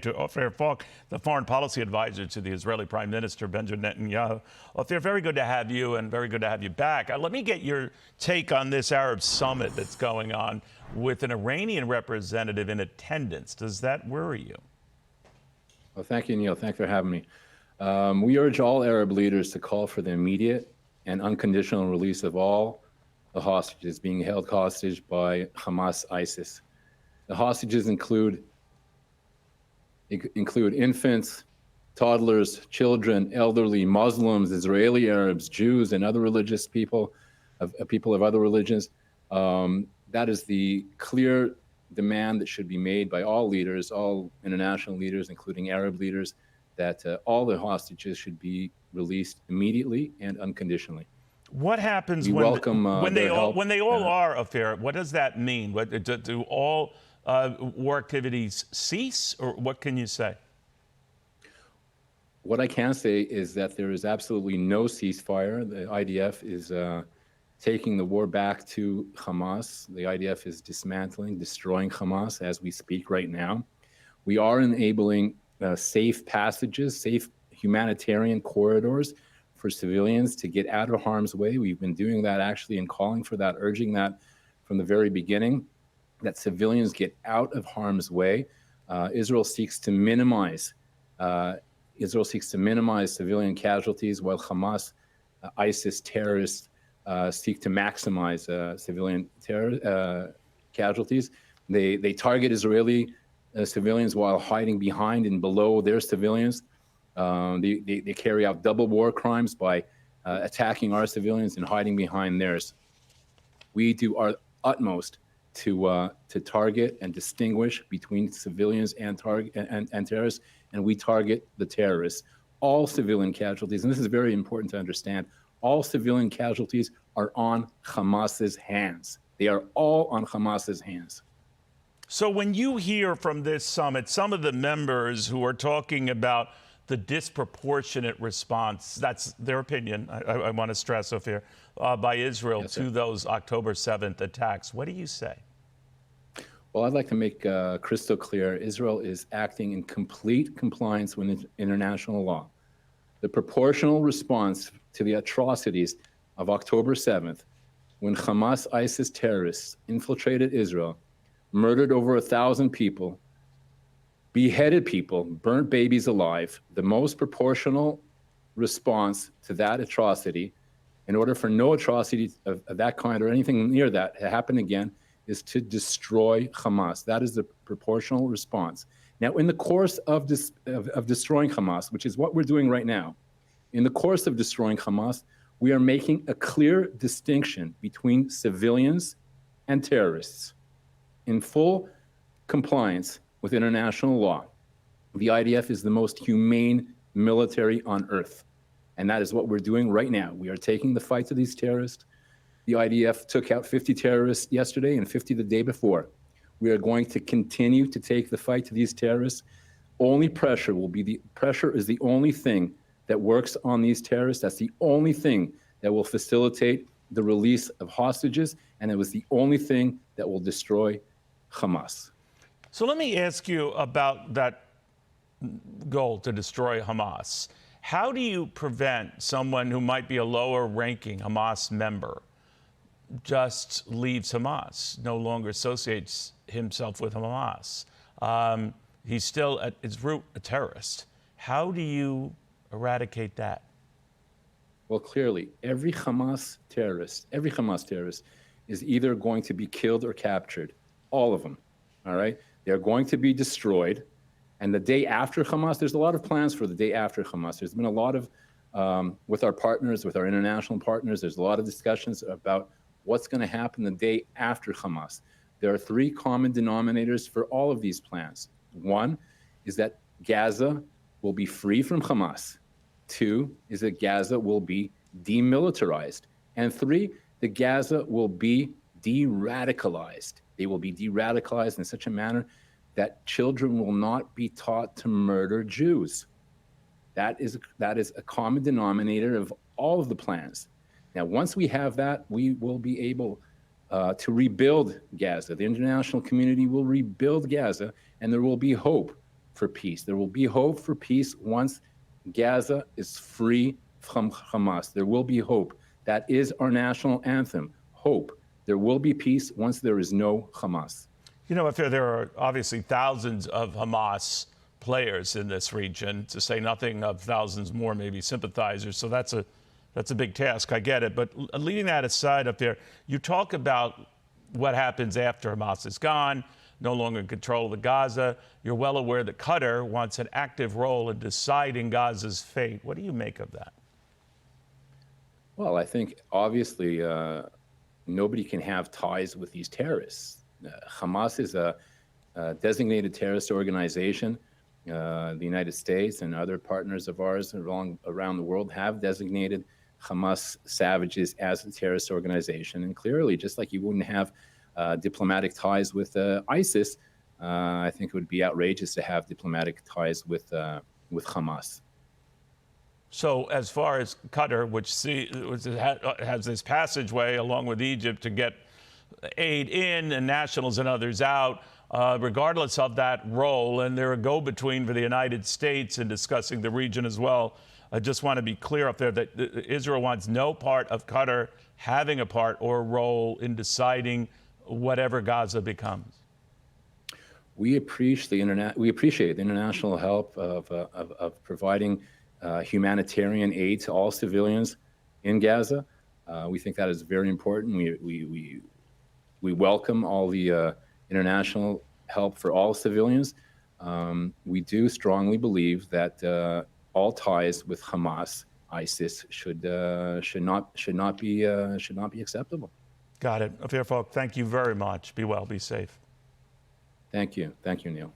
to Ophir Falk, the foreign policy advisor to the Israeli Prime Minister Benjamin Netanyahu. Ophir, very good to have you and very good to have you back. Let me get your take on this Arab summit that's going on with an Iranian representative in attendance. Does that worry you? Well, thank you, Neil. Thanks for having me. We urge all Arab leaders to call for the immediate and unconditional release of all the hostages being held hostage by Hamas ISIS. The hostages include infants, toddlers, children, elderly, Muslims, Israeli Arabs, Jews, and other religious people of other religions. That is the clear demand that should be made by all leaders, all international leaders, including Arab leaders, that all the hostages should be released immediately and unconditionally. What happens when they all are Ophir? What does that mean? Do all war activities cease, or what can you say? What I can say is that there is absolutely no ceasefire. The IDF is taking the war back to Hamas. The IDF is dismantling, destroying Hamas as we speak right now. We are enabling safe passages, safe humanitarian corridors for civilians to get out of harm's way. We've been doing that actually and calling for that, urging that from the very beginning, that civilians get out of harm's way. Israel seeks to minimize civilian casualties, while Hamas, ISIS terrorists seek to maximize civilian casualties. They target Israeli civilians while hiding behind and below their civilians. They carry out double war crimes by attacking our civilians and hiding behind theirs. We do our utmost to target and distinguish between civilians and terrorists, and we target the terrorists. All civilian casualties, and this is very important to understand, all civilian casualties are on Hamas's hands. They are all on Hamas's hands. So when you hear from this summit, some of the members who are talking about the disproportionate response, that's their opinion, I want to stress, Ophir, by Israel to those October 7th attacks. What do you say? Well, I'd like to make crystal clear, Israel is acting in complete compliance with international law. The proportional response to the atrocities of October 7th, when Hamas ISIS terrorists infiltrated Israel, murdered over 1,000 people, beheaded people, burnt babies alive, the most proportional response to that atrocity, in order for no atrocity of that kind or anything near that to happen again, is to destroy Hamas. That is the proportional response. Now, in the course of destroying Hamas, which is what we're doing right now, in the course of destroying Hamas, we are making a clear distinction between civilians and terrorists in full compliance with international law. The IDF is the most humane military on earth, and that is what we're doing right now. We are taking the fight to these terrorists. The IDF took out 50 terrorists yesterday and 50 the day before. We are going to continue to take the fight to these terrorists. Pressure is the only thing that works on these terrorists. That's the only thing that will facilitate the release of hostages, and it was the only thing that will destroy Hamas. So let me ask you about that goal to destroy Hamas. How do you prevent someone who might be a lower-ranking Hamas member just leaves Hamas, no longer associates himself with Hamas? He's still, at its root, a terrorist. How do you eradicate that? Well, clearly, every Hamas terrorist is either going to be killed or captured. All of them, all right? They're going to be destroyed. And the day after Hamas, there's a lot of plans for the day after Hamas. There's been a lot of, with our partners, with our international partners, there's a lot of discussions about what's going to happen the day after Hamas. There are three common denominators for all of these plans. One is that Gaza will be free from Hamas. Two is that Gaza will be demilitarized. And three, that Gaza will be de-radicalized. They will be de-radicalized in such a manner that children will not be taught to murder Jews. That is a common denominator of all of the plans. Now, once we have that, we will be able to rebuild Gaza. The international community will rebuild Gaza, and there will be hope for peace. There will be hope for peace once Gaza is free from Hamas. There will be hope. That is our national anthem, hope. There will be peace once there is no Hamas. You know, if there are obviously thousands of Hamas players in this region, to say nothing of thousands more maybe sympathizers, so that's a big task. I get it. But leaving that aside up there, you talk about what happens after Hamas is gone, no longer in control of the Gaza. You're well aware that Qatar wants an active role in deciding Gaza's fate. What do you make of that? Well, I think obviously nobody can have ties with these terrorists. Hamas is a designated terrorist organization. The United States and other partners of ours around the world have designated Hamas savages as a terrorist organization. And clearly, just like you wouldn't have diplomatic ties with ISIS, I think it would be outrageous to have diplomatic ties with Hamas. So as far as Qatar, which has this passageway along with Egypt to get aid in and nationals and others out, regardless of that role, and they're a go-between for the United States in discussing the region as well. I just want to be clear up there that Israel wants no part of Qatar having a part or a role in deciding whatever Gaza becomes. We appreciate the international help of providing humanitarian aid to all civilians in Gaza. We think that is very important. We welcome all the international help for all civilians. We do strongly believe that all ties with Hamas, ISIS, should not be acceptable. Got it. Ophir, Falk, thank you very much. Be well, be safe. Thank you, Neil.